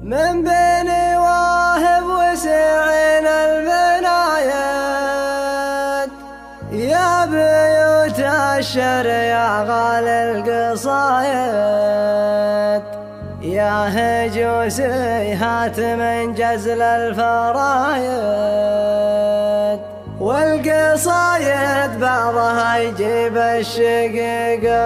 من بين واهب وسعين البنايات، يا بيوت الشر يا غالي القصايد، يا هجوسي هات من جزل الفرايد، والقصايد بعضها يجيب الشقيقة.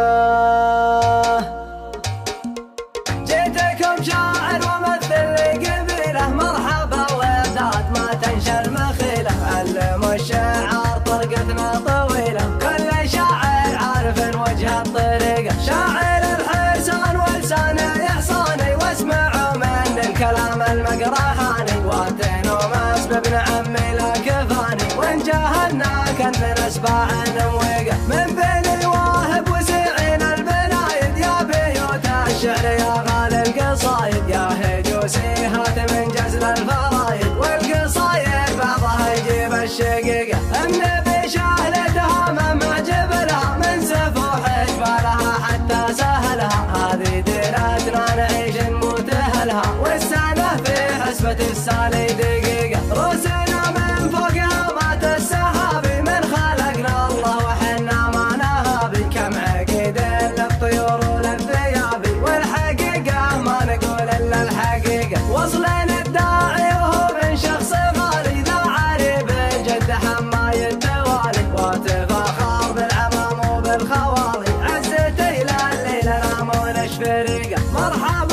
جيتكم شاعر ومثل قبيله، مرحبا وداد ما تنشى المخيله، علموا الشعر طرقتنا طويله، كل شاعر عارف وجه الطريقه، شاعر الحسان ولسانه يحصاني، واسمعوا من الكلام المقرحاني، واتين وماس بابن عمي لا كفاني، وان جاهلنا كنا نسبع نمويقه، من بين الواهب وسعين البنايد، يا بيوت الشعر يا غالي القصايد، يا هجوسي هات من جزل الفرايد، والقصايد بعضها يجيب الشقيقه، النبي شاهدها من معجب لها، من سفوح جبالها حتى سهلها، هذه ديرتنا نعيش نموت اهلها، والسنه في حسبة السالي دقيقه، روسنا من فوقها مات السحابي، من خلقنا الله وحنا ما نهابي، كم عقيد للطيور وللثيابي، والحقيقه ما نقول الا الحقيقه، وصلنا الداعي وهو من شخص غالي، ذا عريب جد حماي التوالي، وتفاخر بالعمام وبالخوالي، عزتي لليل نام ونشفريقه، مرحبا